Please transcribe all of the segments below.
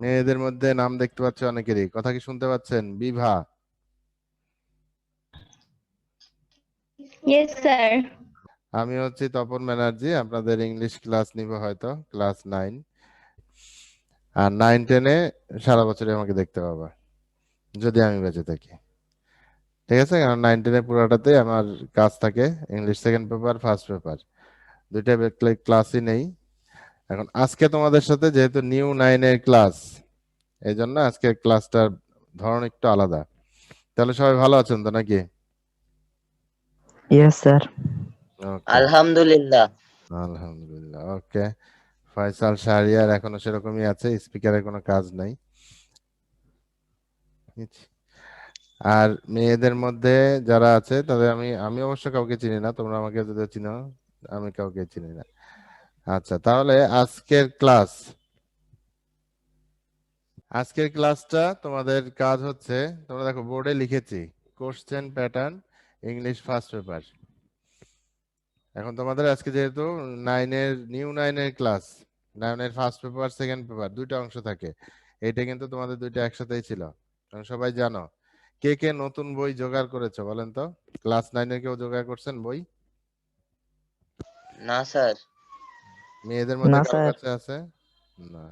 মেয়েদের মধ্যে নাম দেখতে পাচ্ছি অনেকেরই, কথা কি শুনতে পাচ্ছেন? বিভা। Yes sir. আমি হচ্ছি তপন ব্যানার্জি, আপনাদের ইংলিশ ক্লাস নিব হয়তো, ক্লাস 9 আর 9-10-এ সারা বছরই আমাকে দেখতে পাবা যদি আমি বেঁচে থাকি। ঠিক আছে, কারণ 9-10-এ পুরোটাতে আমার কাজ থাকে, English second paper first paper দুইটা ক্লাসই নেই। এখন আজকে তোমাদের সাথে যেহেতু নিউ 9-এর ক্লাস, এই জন্য আজকের ক্লাসটার ধরন একটু আলাদা। তাহলে সবাই ভালো আছেন তো নাকি? Yes sir. ওকে, আলহামদুলিল্লাহ। আলহামদুলিল্লাহ। ওকে, ফয়সাল শাহরিয়ার এখনো সেরকমই আছে, স্পিকারের কোনো কাজ নাই। আর মেয়েদের মধ্যে যারা আছে তাদের আমি আমি অবশ্য কাউকে চিনি না, তোমরা আমাকে যদি চিনো, আমি কাউকে চিনি না। আচ্ছা, তাহলে আজকের ক্লাসটা তোমাদের কাজ হচ্ছে, তোমরা দেখো বোর্ডে লিখেছি question pattern English first paper. এখন তোমাদের আজকে যেহেতু নিউ 9-এর ক্লাস, 9-এর ফার্স্ট পেপার সেকেন্ড পেপার দুইটা অংশ থাকে, এটা কিন্তু তোমাদের দুইটা একসাথেই ছিল। কারণ সবাই জানো, কে কে নতুন বই জোগাড় করেছো বলেন তো? ক্লাস 9-এর কেউ জোগাড় করছেন বই? না স্যার। মেয়েদের মধ্যে না কারো স্যার। কাছে আছে? না,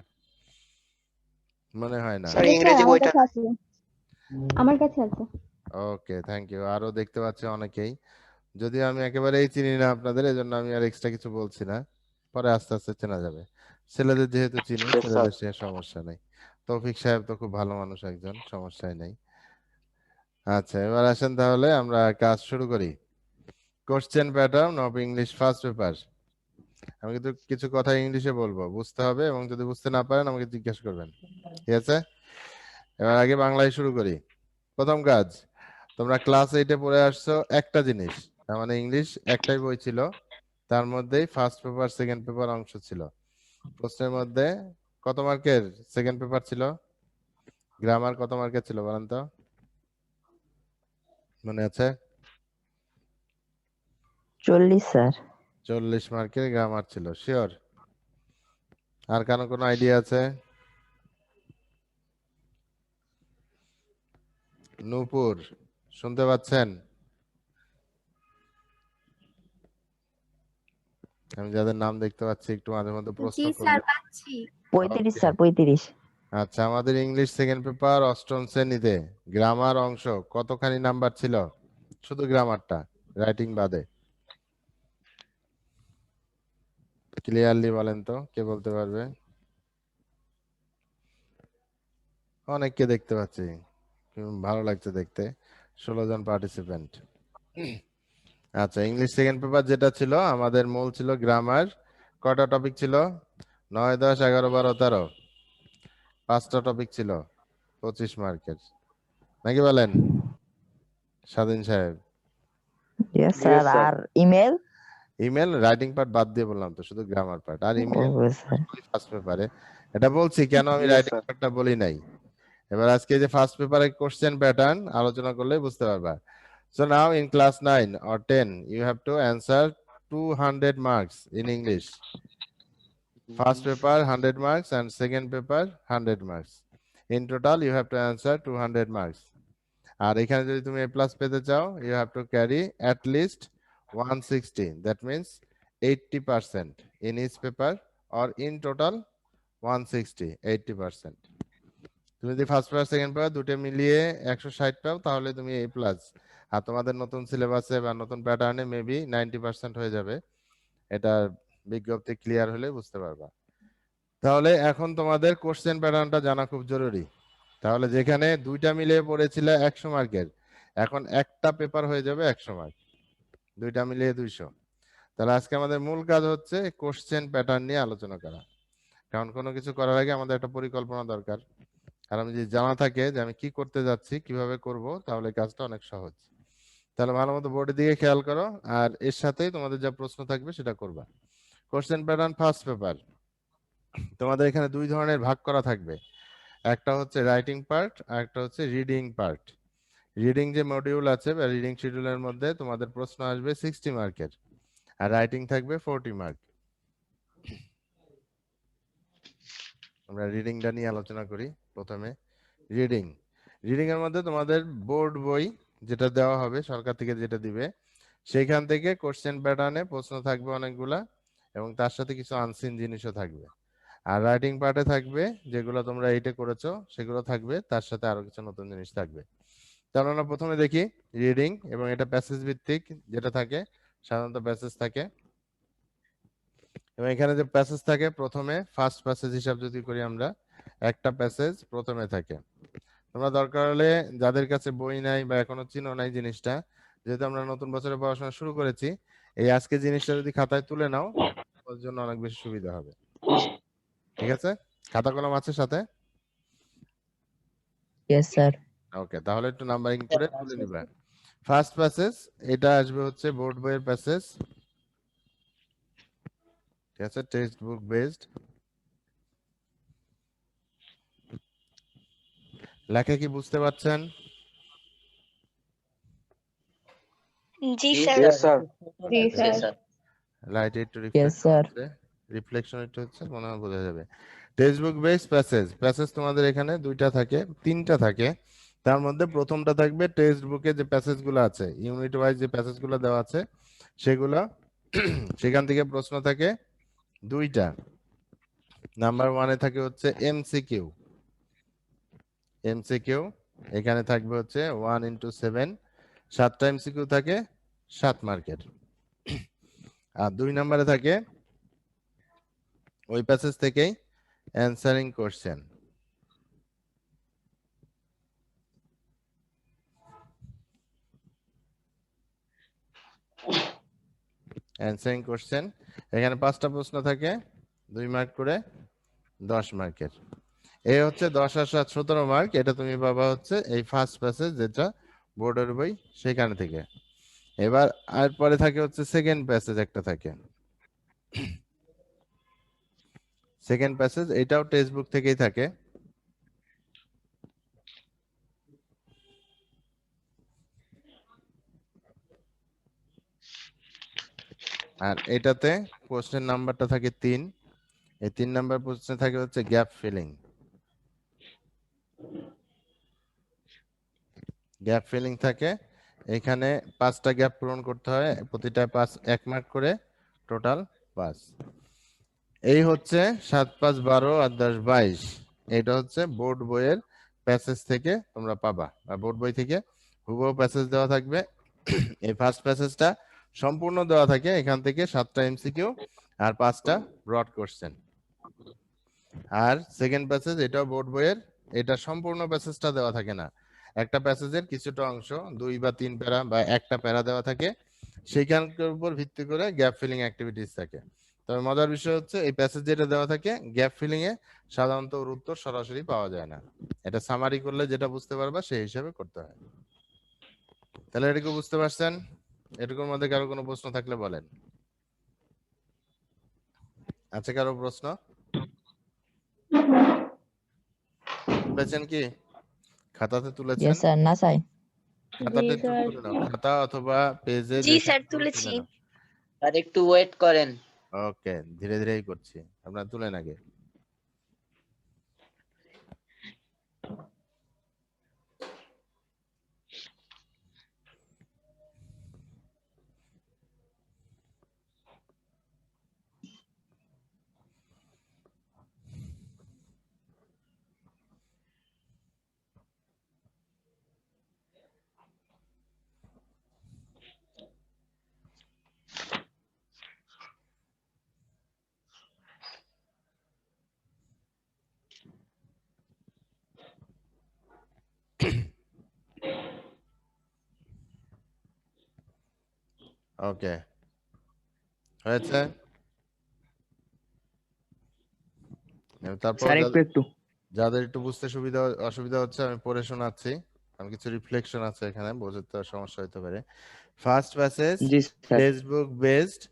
মনে হয় না। স্যার স্যার ইংরেজি আমার বইটা কাছে আছে, আমার কাছে আছে। ওকে, থ্যাংক ইউ। আরো দেখতে পাচ্ছি অনেকেই, যদিও আমি একেবারেই চিনি না আপনাদের, এজন্য আমি আর এক্সট্রা কিছু বলছি না, পরে আস্তে আস্তে চেনা যাবে। ছেলেদের যেহেতু চিনি, ছেলেদের সে সমস্যা নেই। তৌফিক সাহেব তো খুব ভালো মানুষ একজন, সমস্যাই নেই। আচ্ছা, এবার আসেন তাহলে আমরা কাজ শুরু করি। Question pattern of English first paper. আমি কিন্তু কিছু কথা ইংলিশে বলবো, বুঝতে হবে, এবং যদি বুঝতে না পারেন আমাকে জিজ্ঞেস করবেন। ঠিক আছে, এবার আগে বাংলায় শুরু করি। প্রথম কাজ, তোমরা ক্লাস 8-এ পড়ে আসছো একটা জিনিস, তার মানে ইংলিশ একটাই বই ছিল, তার মধ্যেই ফার্স্ট পেপার সেকেন্ড পেপার অংশ ছিল। প্রশ্নের মধ্যে কত মার্কের সেকেন্ড পেপার ছিল? গ্রামার কত মার্কের ছিল বলেন তো, মনে আছে? 40 স্যার। 40 মার্কের গ্রামার ছিল, শিওর? আর কারো কোনো আইডিয়া আছে? নূপুর, শুনতে পাচ্ছেন? আমি যাদের নাম দেখতে পাচ্ছি একটু মাঝে মধ্যে প্রশ্ন জি করলে। স্যার পাচ্ছি। 35 Okay. স্যার, 35। আচ্ছা, আমাদের ইংলিশ সেকেন্ড পেপার অষ্টম শ্রেণীতে গ্রামার অংশ কতখানি নাম্বার ছিল? শুধু গ্রামারটা, রাইটিং বাদে। ক্লিয়ারলি বলেন তো, কে বলতে পারবে? অনেককে দেখতে পাচ্ছি, ভালো লাগছে দেখতে, 16 জন পার্টিসিপেন্ট। আচ্ছা, ইংলিশ সেকেন্ড পেপার যেটা ছিল আমাদের মূল ছিল গ্রামার। কয়টা টপিক ছিল? 9, 10, 11, 12, 13, 5টা টপিক ছিল, 25 মার্কের, নাকি বলেন স্বাধীন সাহেব? Yes sir. আর ইমেল? ইমেল রাইটিং পার্ট বাদ দিয়ে বললাম তো, শুধু গ্রামার পার্ট। আর ইমেল ওকে স্যার। ফার্স্ট পেপারে, এটা বলছি কেন আমি রাইটিং পার্টটা বলি নাই। এবার আজকে যে ফার্স্ট পেপারে কোশ্চেন প্যাটার্ন আলোচনা করলে বুঝতে পারবা। So now in class 9 or 10, you have to answer 200 marks in English. First paper 100 marks and second paper 100 marks. In total, you have to answer 200 marks. আর এখানে যদি তুমি A+ পেতে চাও, you have to carry at least 160. That means 80% in each paper, or in total 160, 80%. তুমি যদি first paper second paper দুটো মিলিয়ে 160 পাও তাহলে তুমি A+। আর তোমাদের নতুন সিলেবাসে বা নতুন প্যাটার্নে মেবি 90% হয়ে যাবে। এটা বিজ্ঞপ্তি ক্লিয়ার হলে বুঝতে পারবা। তাহলে এখন তোমাদের কোশ্চেন প্যাটার্নটা জানা খুব জরুরি। তাহলে যেখানে দুইটা মিলিয়ে পড়েছিলে 100 মার্কের, এখন একটা পেপার হয়ে যাবে 100 মার্ক, দুইটা মিলিয়ে 200। তাহলে আজকে আমাদের মূল কাজ হচ্ছে কোশ্চেন প্যাটার্ন নিয়ে আলোচনা করা। কারণ কোনো কিছু করার আগে আমাদের একটা পরিকল্পনা দরকার। আর আমি যদি জানা থাকে যে আমি কি করতে যাচ্ছি, কিভাবে করব, তাহলে কাজটা অনেক সহজ। তাহলে ভালো মতো বোর্ডের দিকে খেয়াল করো, আর এর সাথেই তোমাদের যা প্রশ্ন থাকবে সেটা করবা। কোশ্চেন প্যাটার্ন ফার্স্ট পেপার, তোমাদের এখানে দুই ধরনের ভাগ করা থাকবে, একটা হচ্ছে রাইটিং পার্ট আর একটা হচ্ছে রিডিং পার্ট। রিডিং যে মডিউল আছে বা রিডিং শিডিউলের মধ্যে তোমাদের প্রশ্ন আসবে 60 মার্কের, আর রাইটিং থাকবে 40 মার্ক। আমরা রিডিংটা নিয়ে আলোচনা করি। প্রথমে রিডিং এর মধ্যে তোমাদের বোর্ড বই যেটা দেওয়া হবে সরকার থেকে যেটা দিবে সেইখান থেকে কোশ্চেন প্যাটার্নে প্রশ্ন থাকবে অনেকগুলা এবং তার সাথে কিছু আনসিন জিনিসও থাকবে। আর রাইটিং পার্টে থাকবে যেগুলো তোমরা এইটা করেছো সেগুলো থাকবে, তার সাথে আরো কিছু নতুন জিনিস থাকবে। তাহলে আমরা প্রথমে দেখি রিডিং, এবং এটা প্যাসেজ ভিত্তিক যেটা থাকে, সাধারণত প্যাসেজ থাকে। এবং এখানে যে প্যাসেজ থাকে প্রথমে ফার্স্ট প্যাসেজ হিসাব যদি করি আমরা, একটা প্যাসেজ প্রথমে থাকে। তোমরা দরকার হলে যাদের কাছে বই নাই বা এখনো চিনো নাই জিনিসটা, যেহেতু আমরা নতুন বছরে পড়াশোনা শুরু করেছি, এই আজকে জিনিসটা যদি খাতায় তুলে নাও ওর জন্য অনেক বেশি সুবিধা হবে। ঠিক আছে, খাতা কলম আছে সাথে? Yes sir. ওকে, তাহলে একটু নাম্বারিং করে তুলে নিবা। ফার্স্ট প্যাসেজ এটা আসবে হচ্ছে বোর্ড বইয়ের প্যাসেজ। ঠিক আছে, টেক্সট বুক বেসড। লেখা কি বুঝতে পারছেন? জি স্যার। Yes, sir. জি স্যার। লাইট একটু ইয়েস স্যার। রিফ্লেকশন একটু হচ্ছে, মনে হয় বোঝা যাবে। টেক্সট বুক বেস প্যাসেজ তোমাদের এখানে তিনটা থাকে। তার মধ্যে প্রথমটা থাকবে টেক্সট বুকে যে প্যাসেজগুলো আছে, ইউনিট ওয়াইজ যে প্যাসেজগুলো দেওয়া আছে সেগুলো সেখান থেকে প্রশ্ন থাকে দুইটা। নাম্বার 1-এ থাকে হচ্ছে এমসিকিউ, এখানে থাকবে হচ্ছে 1 × 7, 7টা এমসিকিউ থাকে 7 মার্কের। আর 2 নম্বরে থাকে ওই প্যাসেজ থেকেই অ্যানসারিং কোশ্চেন। এখানে 5টা প্রশ্ন থাকে 2 মার্ক করে, 10 মার্কের। এই হচ্ছে 10 আর 7 17 মার্ক। এটা তুমি পাবা হচ্ছে এই ফার্স্ট প্যাসেজ যেটা বোর্ডের বই সেখান থেকে। এবার আর পরে থাকে হচ্ছে সেকেন্ড প্যাসেজ, একটা থাকে সেকেন্ড প্যাসেজ, এটাও টেক্সট বুক থেকেই থাকে। আর এটাতে কোশ্চেন নাম্বারটা থাকে 3। এই 3 নাম্বার প্রশ্নে থাকে হচ্ছে গ্যাপ ফিলিং থাকে। এখানে 5টা গ্যাপ পূরণ করতে হয়, প্রতিটা 1 মার্ক করে, টোটাল 5। এই হচ্ছে 7 5 12 আর 10 22। এটা হচ্ছে বোর্ড বইয়ের প্যাসেজ থেকে তোমরা পাবা, বা বোর্ড বই থেকে হুবহু প্যাসেজ দেওয়া থাকবে। এই ফার্স্ট প্যাসেজটা সম্পূর্ণ দেওয়া থাকে, এখান থেকে 7টা এমসিকিউ আর 5টা ব্রড কোশ্চেন। আর সেকেন্ড প্যাসেজ এটাও বোর্ড বইয়ের, এটা সম্পূর্ণ প্যাসেজটা দেওয়া থাকে না, একটা প্যাসেজের কিছুটা অংশ 2 বা 3 প্যারা বা একটা প্যারা দেওয়া থাকে, সেইখানকার উপর ভিত্তি করে গ্যাপ ফিলিং অ্যাক্টিভিটিস থাকে। তবে মজার বিষয় হচ্ছে এই প্যাসেজ যেটা দেওয়া থাকে গ্যাপ ফিলিং এ সাধারণত ওর উত্তর সরাসরি পাওয়া যায় না, এটা সামারি করলে যেটা বুঝতে পারবা সেই হিসাবে করতে হয়। তাহলে এটুকু বুঝতে পারছেন? এটুকুর মধ্যে কারো কোনো প্রশ্ন থাকলে বলেন। আছে কারো প্রশ্ন? তুলেছেন কি? খাতাতে তুলেছেন? Yes sir. না স্যার। খাতাতে জি স্যার। তুলে নাও, খাতা অথবা পেজে জি স্যার, তুলেছি। আর একটু ওয়েট করেন। ওকে, ধীরে ধীরেই করছি, আপনারা তুলেন আগে। ওকে, হয়েছে? তারপর স্যার একটু যাদের একটু বুঝতে অসুবিধা হচ্ছে আমি পড়ে শোনাচ্ছি, কারণ কিছু রিফ্লেকশন আছে এখানে, বোঝাতে সমস্যা হতে পারে। ফার্স্ট প্যাসেজ জি স্যার। টেক্সট বুক বেসড,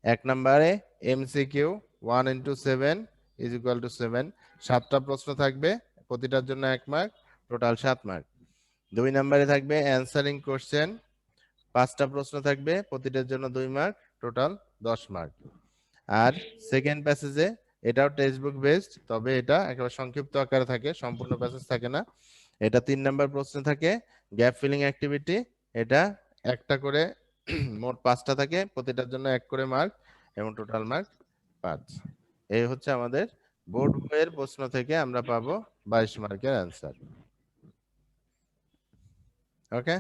1 নম্বরে এমসিকিউ 1 × 7 = 7, 7টা প্রশ্ন থাকবে, প্রতিটার জন্য 1 মার্ক, টোটাল 7 মার্ক। 2 নম্বরে থাকবে অ্যানসারিং কোশ্চেন, 5টা প্রশ্ন থাকবে, প্রতিটার জন্য 2 মার্ক, টোটাল 10 মার্ক। আর সেকেন্ড প্যাসেজে এটাও টেক্সট বুক বেসড, তবে এটা একেবারে সংক্ষিপ্ত আকারে থাকে, সম্পূর্ণ প্যাসেজ থাকে না। এটা 3 নাম্বার প্রশ্নে থাকে, গ্যাপ ফিলিং অ্যাক্টিভিটি। এটা একটা করে মোট 5টা থাকে, প্রতিটার জন্য 1 করে মার্ক এবং টোটাল মার্ক 5। এই হচ্ছে আমাদের বোর্ড বইয়ের প্রশ্ন থেকে আমরা পাবো 22 মার্কের অ্যান্সার। ওকে,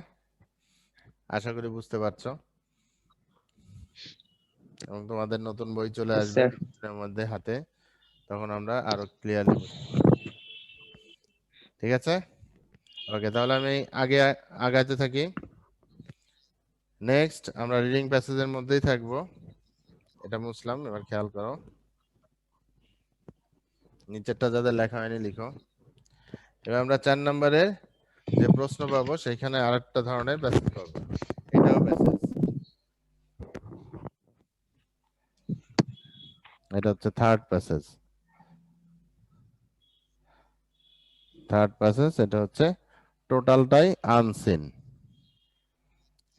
আশা করি বুঝতে পারছো। এবং তোমাদের নতুন বই চলে Yes, আসবে sir. এর মধ্যে হাতে, তখন আমরা আরো ক্লিয়ারলি বুঝতে পারবো। ঠিক আছে, ওকে, তাহলে আমি আগাতে থাকি। নেক্সট আমরা রিডিং প্যাসেজের মধ্যেই থাকবো। এটা মুছলাম, এবার খেয়াল করো, নিচেরটা যাদের লেখা হয়নি লিখো। এবার আমরা 4 নম্বরের যে প্রশ্ন পাবো সেখানে আরেকটা ধরনের প্যাসেজ পাবো, এটাও প্যাসেজ। এটা হচ্ছে থার্ড প্যাসেজ। এটা হচ্ছে টোটালটাই আনসিন।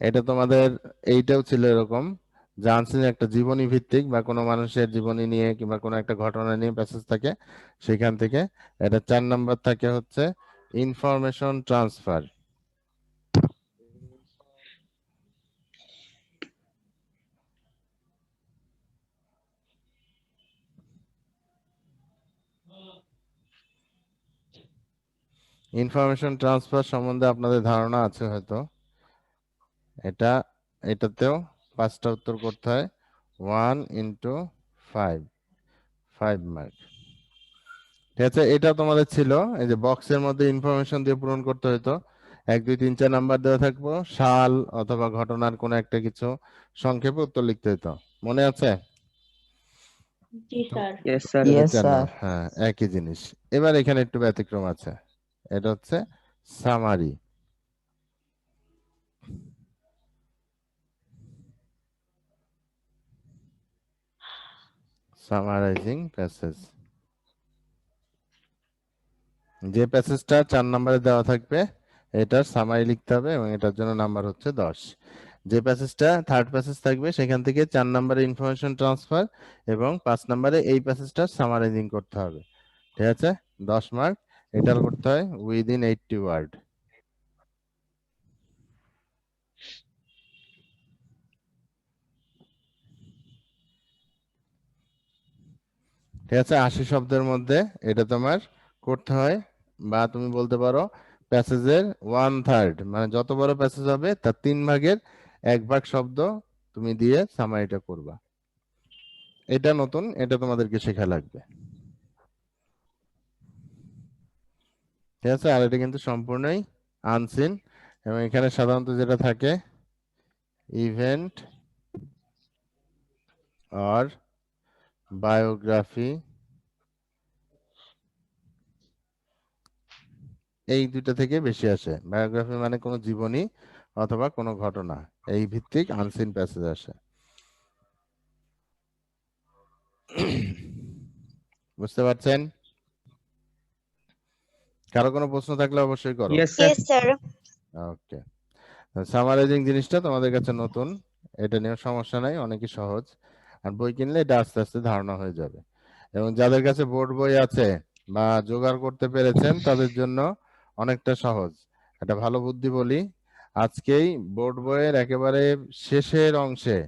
এটা তোমাদের এইটাও ছিল এরকম, যে আনসিন একটা জীবনী ভিত্তিক বা কোনো মানুষের জীবনী নিয়ে কিংবা কোনো একটা ঘটনা নিয়ে প্যাসেজ থাকে, সেখান থেকে। এটা 4 নাম্বার থাকে হচ্ছে ইনফরমেশন ট্রান্সফার। ইনফরমেশন ট্রান্সফার সম্বন্ধে আপনাদের ধারণা আছে হয়তো। এটাতেও 5টা উত্তর করতে হয়, 1 into 5, 5 মার্ক। ঠিক আছে, এটা তোমাদের ছিল এই যে বক্সের মধ্যে ইনফরমেশন দিয়ে পূরণ করতে হতো। 1 2 3 4 নাম্বার দেওয়া থাকবো, সাল অথবা ঘটনার কোনো একটা কিছু সংক্ষেপে উত্তর লিখতে হতো। মনে আছে? জি স্যার। Yes, sir. Yes, চার sir. না, হ্যাঁ, একই জিনিস। এবার এখানে একটু ব্যতিক্রম আছে, এটা হচ্ছে সামারি। Summarising passage. যে প্যাসেজটা 4 নম্বরে দেওয়া থাকবে এটার সামারি লিখতে হবে এবং এটার জন্য নাম্বার হচ্ছে 10। যে প্যাসেজটা থার্ড প্যাসেজ থাকবে সেখান থেকে 4 নম্বরে ইনফরমেশন ট্রান্সফার এবং 5 নম্বরে এই প্যাসেজটা সামারাইজিং করতে হবে। ঠিক আছে, 10 মার্ক। এটার করতে হয় উইদিন 80 ওয়ার্ড। ঠিক আছে, 80 শব্দের মধ্যে এটা তোমার করতে হয়, বা তুমি বলতে পারো প্যাসেজের 1/3, মানে যত বড় প্যাসেজ হবে তার 3 ভাগের 1 ভাগ শব্দ তুমি দিয়ে সামারিটা করবা। এটা নতুন, এটা তোমাদেরকে শেখা লাগবে। ঠিক আছে, আর এটা কিন্তু সম্পূর্ণই আনসিন। এবং এখানে সাধারণত যেটা থাকে ইভেন্ট আর বায়োগ্রাফি, এই দুইটা থেকে বেশি আসে। বায়োগ্রাফি মানে কোনো জীবনী অথবা কোনো ঘটনা, এই ভিত্তিক আনসিন প্যাসেজ আসে। বুঝতে পারছেন? কারো কোনো প্রশ্ন থাকলে অবশ্যই করো। Yes, sir. Yes, sir. ওকে, সামারাইজিং জিনিসটা তোমাদের কাছে নতুন, এটা নিয়ে সমস্যা নাই, অনেকই সহজ। আর বই কিনলে এটা আস্তে আস্তে ধারণা হয়ে যাবে। এবং যাদের কাছে বোর্ড বই আছে বা জোগাড় করতে পেরেছেন তাদের জন্য অনেকটা সহজ। একটা ভালো বুদ্ধি বলি, আজকেই বোর্ড বইয়ের একেবারে শেষের অংশে,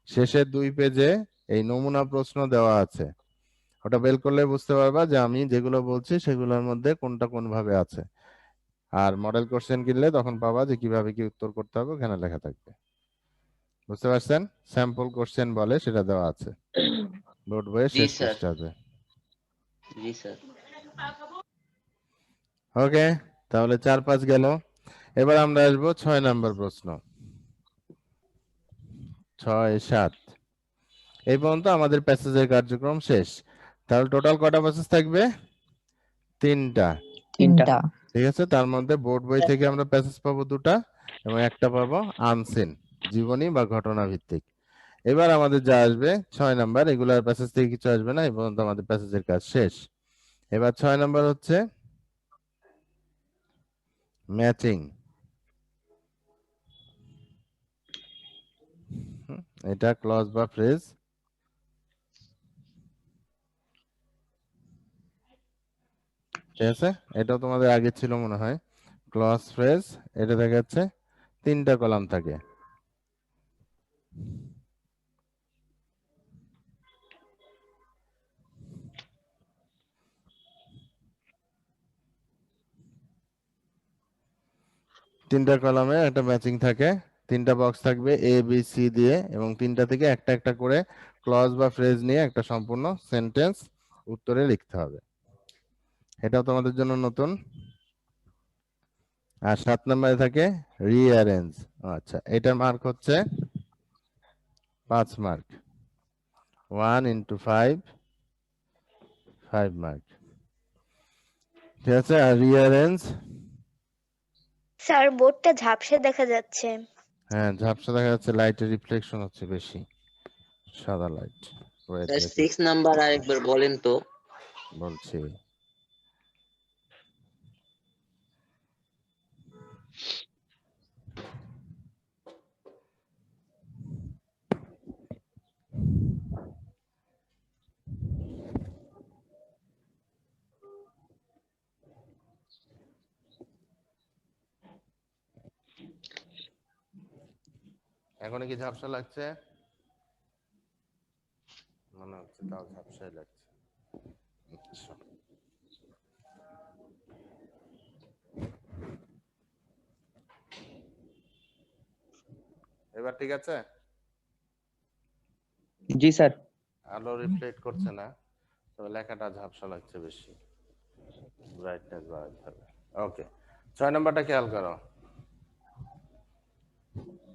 শেষের 2 পেজে এই নমুনা প্রশ্ন দেওয়া আছে। ওটা বের করলে বুঝতে পারবা যে আমি যেগুলো বলছি সেগুলোর মধ্যে কোনটা কোন ভাবে আছে। আর মডেল কোশ্চেন কিনলে তখন পাবা যে কিভাবে কি উত্তর করতে হবে, ওখানে লেখা থাকবে। বুঝতে পারছেন? স্যাম্পল কোশ্চেন বলে, সেটা দেওয়া আছে বোর্ড বইয়ের জি, শেষ স্যার। পৃষ্ঠাতে। জি, sir. ওকে, তাহলে 4 5 গেল। এবার আমরা আসবো 6 নাম্বার প্রশ্ন। 6 7 এই পর্যন্ত আমাদের প্যাসেজের কার্যক্রম শেষ। তাহলে টোটাল কটা প্যাসেজ থাকবে? 3টা। তিনটা। ঠিক আছে, তার মধ্যে বোর্ড বই থেকে আমরা প্যাসেজ পাবো 2টা এবং একটা পাবো আনসিন, জীবনী বা ঘটনা ভিত্তিক। এবার আমাদের যা আসবে 6 নাম্বার, এগুলার প্যাসেজ থেকে কিছু আসবে না, এই পর্যন্ত আমাদের প্যাসেজের কাজ শেষ। এবার 6 নাম্বার হচ্ছে ম্যাচিং। এটা ক্লজ বা ফ্রেজ। ঠিক আছে, এটাও তোমাদের আগে ছিল মনে হয়। ক্লজ ফ্রেজ, এটা দেখা যাচ্ছে 3টা কলাম থাকে। তিনটা কলামে একটা ম্যাচিং থাকে, 3টা বক্স থাকবে এ বি সি দিয়ে, এবং 3টা থেকে একটা একটা করে ক্লজ বা ফ্রেজ নিয়ে একটা সম্পূর্ণ সেন্টেন্স উত্তরে লিখতে হবে। এটাও তোমাদের জন্য নতুন। আর 7 নম্বরে থাকে রিঅ্যারেঞ্জ। আচ্ছা, এটার মার্ক হচ্ছে 5 মার্ক। 1 into 5, 5 mark. ঠিক আছে, আর রিঅ্যারেঞ্জ, স্যার বোর্ডটা ঝাপসা দেখা যাচ্ছে। হ্যাঁ ঝাপসা দেখা যাচ্ছে, লাইটের রিফ্লেকশন হচ্ছে বেশি, সাদা লাইট। ওয়েট স্যার দেখি 6 নাম্বার আরেকবার বলেন তো। বলছি। এখন কি ঝাপসা লাগছে? মনে হচ্ছে তাও ঝাপসাই লাগছে। আচ্ছা, এবার ঠিক আছে? জি স্যার। আলো রিফ্লেক্ট করছে না, তবে লেখাটা ঝাপসা লাগছে বেশি, ব্রাইটনেস বাড়াতে হবে। ওকে, 6 নাম্বারটা খেয়াল করো।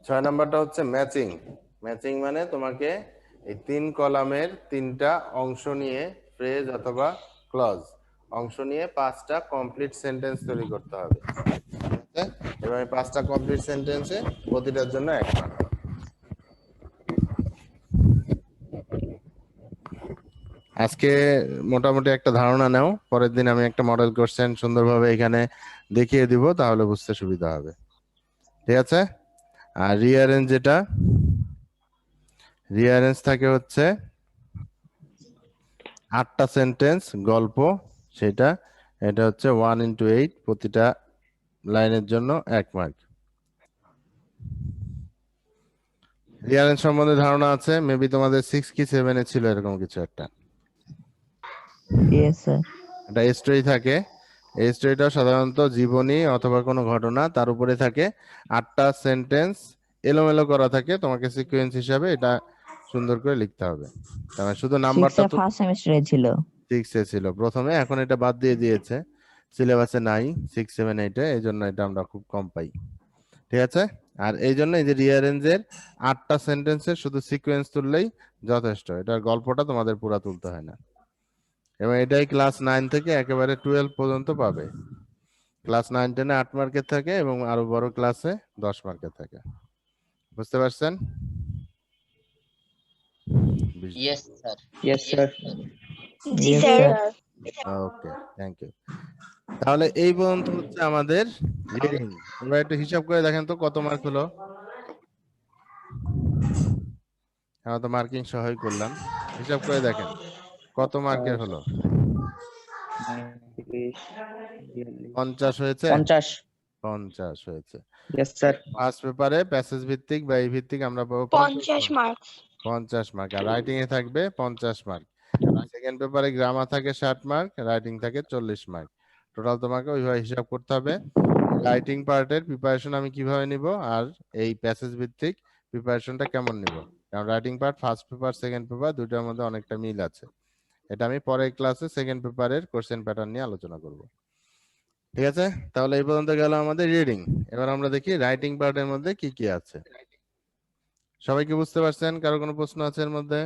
6 নাম্বারটা হচ্ছে ম্যাচিং। ম্যাচিং মানে তোমাকে এই 3 কলামের 3টা অংশ নিয়ে, ফ্রেজ অথবা ক্লজ অংশ নিয়ে 5টা কমপ্লিট সেন্টেন্স তৈরি করতে হবে। ঠিক আছে, এবার 5টা কমপ্লিট সেন্টেন্সে প্রতিটার জন্য 1 মার্ক। আজকে মোটামুটি একটা ধারণা নাও, পরের দিন আমি একটা মডেল কোশ্চেন সুন্দরভাবে এখানে দেখিয়ে দিব, তাহলে বুঝতে সুবিধা হবে। ঠিক আছে, আর রিঅ্যারেঞ্জ, যেটা রিঅ্যারেঞ্জ থাকে হচ্ছে 8টা সেন্টেন্স গল্প, সেটা এটা হচ্ছে 1 into 8, প্রতিটা লাইনের জন্য 1 মার্ক। রিঅ্যারেঞ্জ সম্বন্ধে ধারণা আছে? মেবি তোমাদের 6 কি 7 এ ছিল এরকম কিছু একটা। Yes sir. একটা স্টোরি থাকে, এই স্টোরিটা সাধারণত জীবনী অথবা কোনো ঘটনা, তার উপরে থাকে 8টা সেন্টেন্স এলোমেলো করা থাকে, তোমাকে সিকোয়েন্স হিসাবে এটা সুন্দর করে লিখতে হবে। তার মানে শুধু নাম্বারটা 6 এ ফার্স্ট সেমিস্টারে ছিল। 6 এ ছিল প্রথমে, এখন এটা বাদ দিয়ে দিয়েছে, সিলেবাসে নাই 6, 7, 8 এ, এই জন্য এটা আমরা খুব কম পাই। ঠিক আছে, আর এই জন্য এই যে রিঅ্যারেঞ্জের 8টা সেন্টেন্সের শুধু সিকোয়েন্স তুললেই যথেষ্ট, এটার গল্পটা তোমাদের পুরা তুলতে হয় না। এবং এটাই ক্লাস 9 থেকে একেবারে 12 পর্যন্ত পাবে। ক্লাস 9, 10 এ 8 মার্কের থাকে, এবং আরো বড় ক্লাসে 10 মার্কের থাকে। বুঝতে পারছেন? Yes sir. Yes sir. জি Yes, sir. sir. Okay, thank you. তাহলে এই পর্যন্ত হচ্ছে আমাদের রিডিং। এবার একটু হিসাব করে দেখেন তো কত মার্ক হলো। আমরা তো মার্কিং সহই করলাম, হিসাব করে দেখেন কত মার্কের হলো। 50 হয়েছে? 50। 50 হয়েছে। Yes sir. ফার্স্ট পেপারে প্যাসেজ ভিত্তিক বা এই ভিত্তিক আমরা পাবো 50 মার্ক। 50 মার্ক, আর রাইটিং এ থাকবে 50 মার্ক। সেকেন্ড পেপারে গ্রামার থাকে 60 মার্ক, রাইটিং থাকে 40 মার্ক। টোটাল তোমাকে ওইভাবে হিসাব করতে হবে। রাইটিং পার্টের প্রিপারেশন আমি কিভাবে নিব, আর এই প্যাসেজ ভিত্তিক প্রিপারেশনটা কেমন নিব, কারণ writing part first paper second paper দুইটার মধ্যে অনেকটা মিল আছে। এটা আমি পরের ক্লাসে সেকেন্ড পেপারের কোশ্চেন প্যাটার্ন নিয়ে আলোচনা করব। ঠিক আছে, তাহলে এই পর্যন্ত গেল আমাদের রিডিং। এবার আমরা দেখি রাইটিং পার্টের মধ্যে কি কি আছে। সবাই কি বুঝতে পারছেন? কারো কোনো প্রশ্ন আছে এর মধ্যে?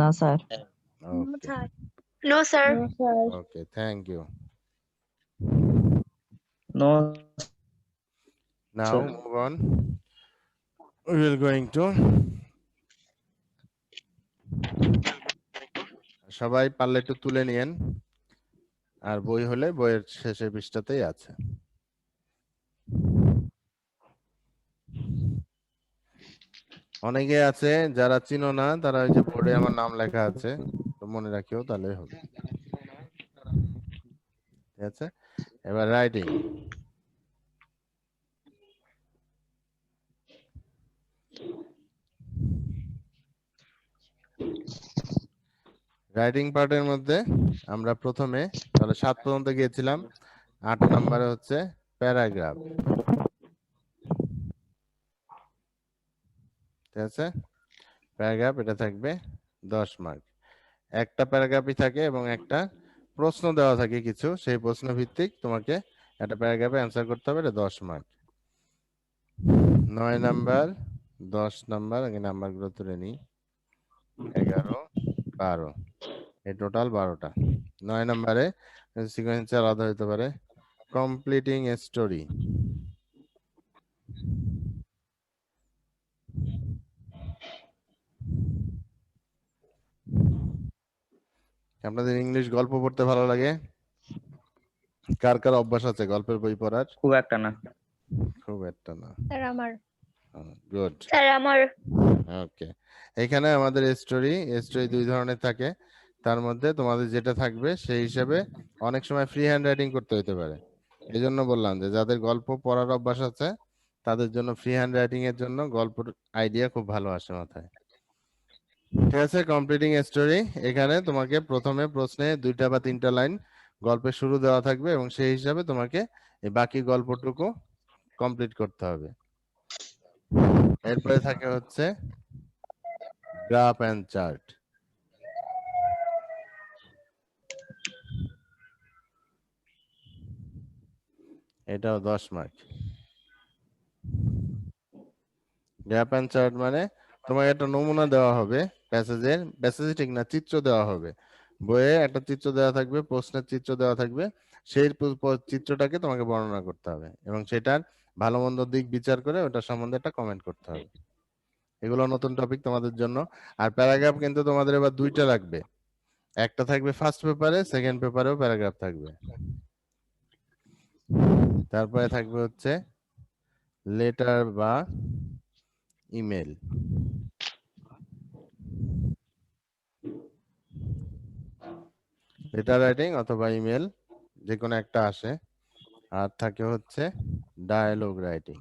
না sir. Okay, no sir. Okay, thank you. No Now Sir. move on. We will going to সবাই পারলে একটু তুলে নিয়েন, আর বই হলে বইয়ের শেষের পৃষ্ঠাতেই আছে। অনেকে আছে যারা চিনো না, তারা ওই যে বোর্ডে আমার নাম লেখা আছে, তো মনে রাখিও, তাহলে হবে। আছে, এবার রাইটিং। রাইটিং পার্টের মধ্যে আমরা প্রথমে তাহলে 7 পর্যন্ত গিয়েছিলাম, 8 নম্বরে হচ্ছে প্যারাগ্রাফ। ঠিক আছে, প্যারাগ্রাফ এটা থাকবে 10 মার্ক। একটা প্যারাগ্রাফই থাকে এবং একটা প্রশ্ন দেওয়া থাকে কিছু, সেই প্রশ্ন ভিত্তিক তোমাকে একটা প্যারাগ্রাফে অ্যান্সার করতে হবে, এটা 10 মার্ক। 9 নাম্বার 10 নাম্বার, আগে নাম্বারগুলো তুলে নিই, 11 12, এই টোটাল 12টা। 9 নম্বরে সিকোয়েন্স আলাদা হতে পারে, কমপ্লিটিং এ স্টোরি। আপনাদের ইংলিশ গল্প পড়তে ভালো লাগে? কার কার অভ্যাস আছে গল্পের বই পড়ার? খুব একটা না। খুব একটা না, স্যার আমার। গুড, স্যার আমার। ওকে। এখানে আমাদের স্টোরি 2 ধরনের থাকে, তার মধ্যে তোমাদের যেটা থাকবে সেই হিসাবে অনেক সময় ফ্রি হ্যান্ড রাইটিং করতে হতে পারে। এই জন্য বললাম যে যাদের গল্প পড়ার অভ্যাস আছে তাদের জন্য ফ্রি হ্যান্ড রাইটিং এর জন্য গল্পের আইডিয়া খুব ভালো আসে মাথায়। ঠিক আছে, কমপ্লিটিং এ স্টোরি, এখানে তোমাকে প্রথমে প্রশ্নে 2টা বা 3টা লাইন গল্পের শুরু দেওয়া থাকবে এবং সেই হিসাবে তোমাকে এই বাকি গল্পটুকু কমপ্লিট করতে হবে। এরপরে থাকে হচ্ছে গ্রাফ এন্ড চার্ট। এটাও 10 মার্ক। গ্রাফ এন্ড চার্ট মানে তোমাকে একটা নমুনা দেওয়া হবে প্যাসেজের, প্যাসেজ ঠিক না, চিত্র দেওয়া হবে, বইয়ে একটা চিত্র দেওয়া থাকবে, প্রশ্নের চিত্র দেওয়া থাকবে, সেই চিত্রটাকে তোমাকে বর্ণনা করতে হবে এবং সেটার ভালো মন্দ দিক বিচার করে ওটা সম্বন্ধে একটা কমেন্ট করতে হবে। এগুলো নতুন টপিক তোমাদের জন্য। আর প্যারাগ্রাফ কিন্তু তোমাদের এবার 2টা লাগবে, একটা থাকবে ফার্স্ট পেপারে, সেকেন্ড পেপারেও প্যারাগ্রাফ থাকবে। তারপরে থাকবে হচ্ছে লেটার বা ইমেল। লেটার রাইটিং অথবা ইমেল যে কোনো একটা আসে। আর থাকে হচ্ছে ডায়ালগ রাইটিং।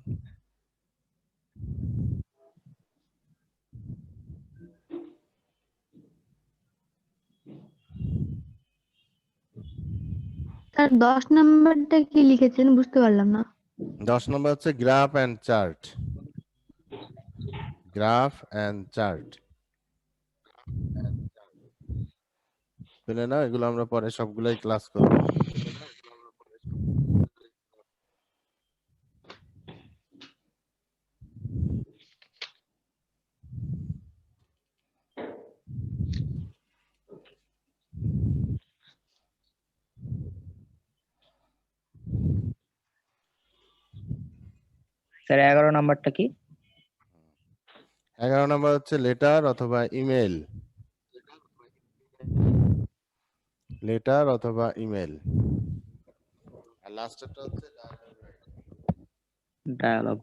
স্যার 10 নাম্বারটা কি লিখেছেন বুঝতে পারলাম না। 10 নম্বর হচ্ছে graph and chart. Graph and chart বুঝলে না, এগুলো আমরা পরে সবগুলাই ক্লাস করব। স্যার 11 নাম্বারটা কি? 11 নম্বর হচ্ছে লেটার অথবা ইমেল। লেটার অথবা ইমেল। আর লাস্টেরটা হচ্ছে ডায়ালগ।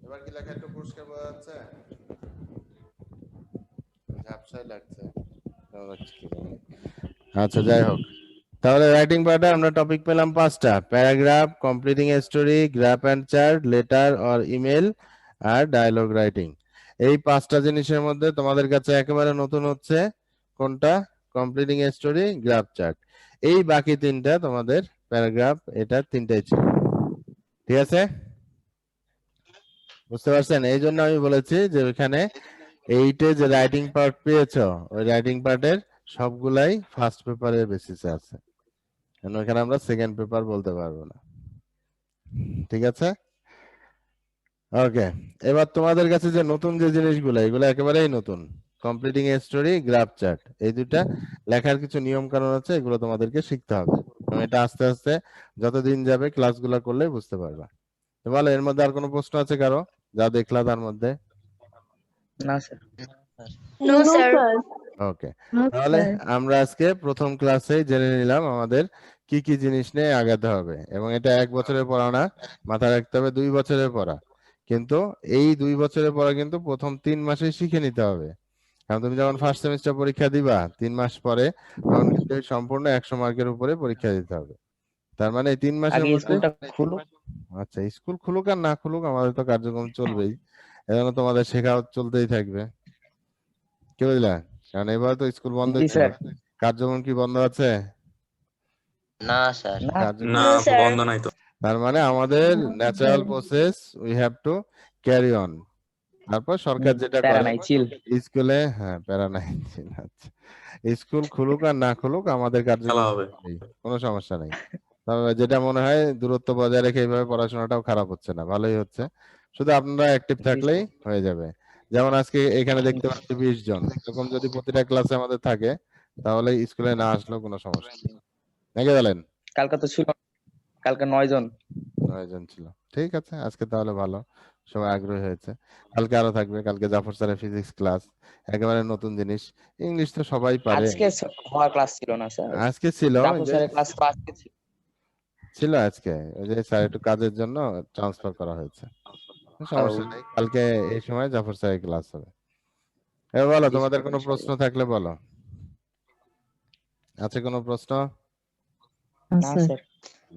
এবার কি লেখা একটু পরিষ্কার বোঝা যাচ্ছে? ঝাপসাই লাগছে। আচ্ছা যাই হোক, তাহলে রাইটিং পার্টে আমরা টপিক পেলাম 5টা, paragraph, completing a story, graph and chart, letter or email আর ডায়ালগ রাইটিং। এই 5টা জিনিসের মধ্যে তোমাদের কাছে একেবারে নতুন হচ্ছে কোনটা? Completing a story, graph, chart. এই বাকি 3টা তোমাদের প্যারাগ্রাফ, এটা 3টাই ছিল। ঠিক আছে, বুঝতে পারছেন? এই জন্য আমি বলেছি যে ওইখানে 8-এ যে রাইটিং পার্ট পেয়েছো, ওই রাইটিং পার্টের সবগুলাই ফার্স্ট পেপারের বেসিসে আছে, কারণ ওখানে আমরা সেকেন্ড পেপার বলতে পারবো না। ঠিক আছে, ওকে। এবার তোমাদের কাছে যে নতুন যে জিনিসগুলো, এগুলো একেবারেই নতুন। Completing a story, graph, chart, এই দুটা লেখার কিছু নিয়ম কানুন আছে, এগুলো তোমাদেরকে শিখতে হবে। এবং এটা আস্তে আস্তে যতদিন যাবে ক্লাসগুলো করলে বুঝতে পারবা। তো বলো, এর মধ্যে আর কোনো প্রশ্ন আছে কারো, যা দেখলা তার মধ্যে? না স্যার। নো স্যার ওকে, তাহলে আমরা আজকে প্রথম ক্লাসে জেনে নিলাম আমাদের কি কি জিনিস নিয়ে আগাতে হবে, এবং এটা 1 বছরের পড়া না, মাথায় রাখতে হবে 2 বছরের পড়া। কিন্তু এই 2 বছরের পড়া কিন্তু প্রথম 3 মাসে শিখে নিতে হবে। কারণ তুমি যখন ফার্স্ট সেমিস্টার পরীক্ষা দিবা 3 মাস পরে, তখন কিন্তু এই সম্পূর্ণ 100 মার্কের উপরে পরীক্ষা দিতে হবে। তার মানে এই 3 মাসের আগে মধ্যে, স্কুলটা খুলুক। আচ্ছা স্কুল খুলুক আর না খুলুক আমাদের তো কার্যক্রম চলবেই, এজন্য তোমাদের শেখা চলতেই থাকবে। কি বুঝলা? কারণ এবার তো স্কুল বন্ধ জি ছিল, স্যার। কার্যক্রম কি বন্ধ আছে? না স্যার। না কার্যক্রম, নো স্যার তার মানে আমাদের natural process we have to carry on. তারপর সরকার যেটা প্যারা করে নাই, চিল। স্কুলে, হ্যাঁ প্যারা নাই, আচ্ছা স্কুল খুলুক আর না খুলুক আমাদের কার্যক্রম চলবেই, কোনো সমস্যা নাই। তবে যেটা মনে হয় দূরত্ব বজায় রেখে এইভাবে পড়াশোনাটাও খারাপ হচ্ছে না, ভালোই হচ্ছে, শুধু আপনারা অ্যাক্টিভ থাকলেই হয়ে যাবে। যেমন আজকে এখানে দেখতে পাচ্ছি 20 জন, এরকম যদি প্রতিটা ক্লাসে আমাদের থাকে তাহলে স্কুলে না আসলেও কোনো সমস্যা নেই, নাকি বলেন? কালকে তো ছিল, কালকে 9 জন। 9 জন ছিল, ঠিক আছে, আজকে তাহলে ভালো, সবাই আগ্রহী হয়েছে। কালকে আরো থাকবে, কালকে জাফর স্যারের ফিজিক্স ক্লাস, একেবারে নতুন জিনিস। ইংলিশ তো সবাই পারে। আজকে হওয়ার ক্লাস ছিল না স্যার। আজকে ছিল, ওই জাফর যে স্যারের ক্লাস তো আজকে ছিল। ছিল আজকে, ওই যে স্যার একটু কাজের জন্য ট্রান্সফার করা হয়েছে, সমস্যা নেই, কালকে এই সময় জাফর স্যারের ক্লাস হবে। এবার বলো, তোমাদের কোনো প্রশ্ন থাকলে বলো। আছে কোনো প্রশ্ন? না স্যার।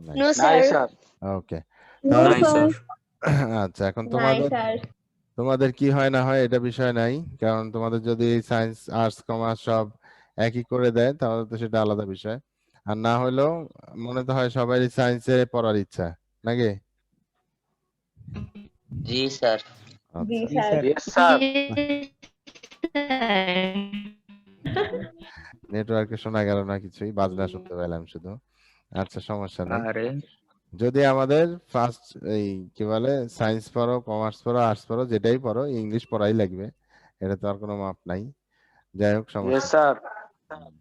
নাই, নো স্যার ওকে, তাহলে আচ্ছা এখন তোমাদের তোমাদের কি হয় না হয় এটা বিষয় নাই, কারণ তোমাদের যদি সায়েন্স আর্টস কমার্স সব একই করে দেয় তাহলে তো সেটা আলাদা বিষয়, আর না হলেও মনে তো হয় সবারই সায়েন্সে পড়ার ইচ্ছা, নাকি? জি স্যার। আচ্ছা, নেটওয়ার্কে শোনা গেল না কিছুই, বাজনা শুনতে পেলাম শুধু। আচ্ছা সমস্যা নেই, আরে যদি আমাদের ফার্স্ট এই কি বলে সায়েন্স পড়ো কমার্স পড়ো আর্টস পড়ো যেটাই পড়ো ইংলিশ পড়াই লাগবে, এটা তো আর কোনো মাপ নাই। যাই হোক সমস্যা নেই।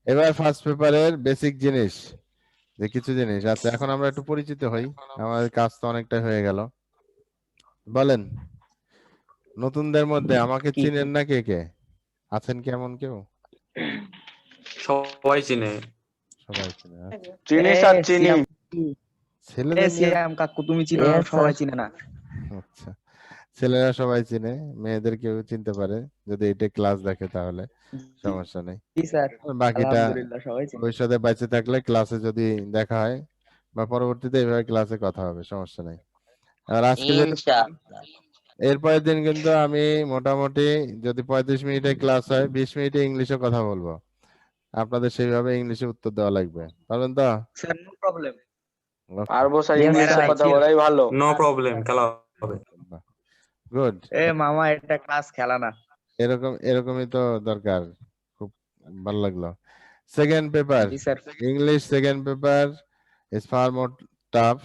এবার ফার্স্ট পেপারের বেসিক জিনিস, যে কিছু জিনিস আচ্ছা এখন আমরা একটু পরিচিত হই, আমাদের কাজ তো অনেকটাই হয়ে গেল। বলেন, নতুনদের মধ্যে আমাকে কি? চিনেন না কে কে? আছেন কি এমন কেউ? সবাই চিনে। সবাই চিনে, আচ্ছা। চিনি স্যার, চিনি। ছেলেদের নিয়ে, সিয়াম কাকু তুমি চিনো? Yes, সবাই sir. চিনে না। আচ্ছা ছেলেরা সবাই চিনে, মেয়েদের কেউ চিনতে পারে, যদি এটা ক্লাস দেখে তাহলে সমস্যা নেই। জি স্যার, আর বাকিটা আলহামদুলিল্লাহ সবাই চিনে। ভবিষ্যতে বেঁচে থাকলে ক্লাসে যদি দেখা হয় বা পরবর্তীতে এইভাবে ক্লাসে কথা হবে, সমস্যা নেই। আর আজকে যেটা, ইনশাআল্লাহ। এরপরের দিন কিন্তু আমি মোটামুটি যদি 35 মিনিটের ক্লাস হয় 20 মিনিটে ইংলিশে কথা বলবো, আপনাদের সেইভাবে ইংলিশে উত্তর দেওয়া লাগবে, পারবেন তো? Sir no problem. পারবো স্যার, Yes, ইংলিশে sir. কথা বলাই ভালো। নো প্রবলেম, খেলা হবে। গুড, এ মামা এটা ক্লাস খেলা না। এরকমই তো দরকার, খুব ভালো লাগলো। Second paper, G sir. English second paper is far more tough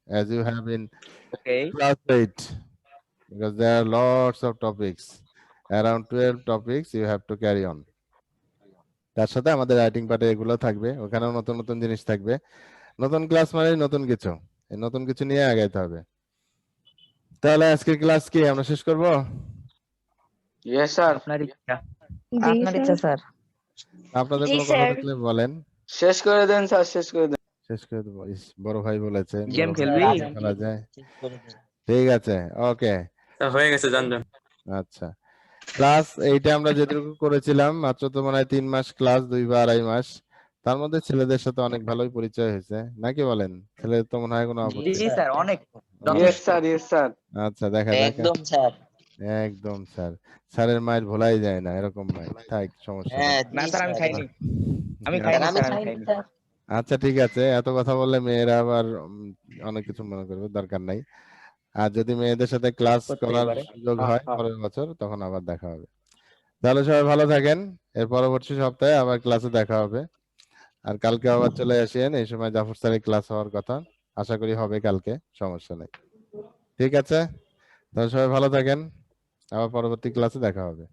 as you have in okay. class 8 because there are lots of topics, around 12 topics you have to carry on. তার সাথে আমাদের রাইটিং পার্টে এগুলো থাকবে, ওখানেও নতুন নতুন জিনিস থাকবে, নতুন ক্লাস মানে নতুন কিছু, এই নতুন কিছু নিয়ে আগাইতে হবে। তাহলে আজকের ক্লাস কি আমরা শেষ করব? ইয়েস স্যার, আপনার ইচ্ছা। জি আপনার ইচ্ছা স্যার। আপনাদের জি কোনো কথা স্যার থাকলে বলেন, শেষ করে দেন স্যার, শেষ করে দেন। শেষ করে দেবো। ইস, বড় ভাই বলেছে গেম বড় ভাই খেলবি? গেম খেলা যায়, ঠিক আছে, ওকে হয়ে গেছে, জান জান। আচ্ছা। ক্লাস এইটা আমরা যেটুকু করেছিলাম মাত্র তো মনে হয় 3 মাস ক্লাস, 2 বা 2.5 মাস, তার মধ্যে ছেলেদের সাথে অনেক ভালোই পরিচয় হয়েছে, নাকি বলেন? ছেলেদের তো মনে হয় কোনো আপত্তি জি নেই। স্যার, অনেক ইয়েস যথেষ্ট। Sir, yes sir. আচ্ছা দেখা যাক, একদম স্যার। একদম স্যার, স্যারের মায়ের ভোলাই যায় না এরকম মায়ের, থাক সমস্যা নেই। হ্যাঁ না জি স্যার, আমি স্যার। খাইনি। আমি স্যার খাইনি আমি স্যার, আমি খাইনি খাইনি। স্যার। আচ্ছা ঠিক আছে, এত কথা বললে মেয়েরা আবার অনেক কিছু মনে করবে, দরকার নাই। আর যদি মেয়েদের সাথে ক্লাস করতেই করার পারে। সুযোগ হ্যাঁ, হয় হ্যাঁ। পরের বছর তখন আবার দেখা হবে। তাহলে সবাই ভালো থাকেন, এর পরবর্তী সপ্তাহে আবার ক্লাসে দেখা হবে। আর কালকে আবার চলে আসেন, এই সময় জাফর স্যারের ক্লাস হওয়ার কথা, আশা করি হবে কালকে, সমস্যা নেই, ঠিক আছে? তাহলে সবাই ভালো থাকেন, আবার পরবর্তী ক্লাসে দেখা হবে।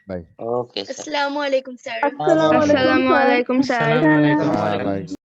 Bye. Okay, sir. Assalamu alaikum, sir. Assalamu alaikum, sir. Assalamualaikum, sir. Bye.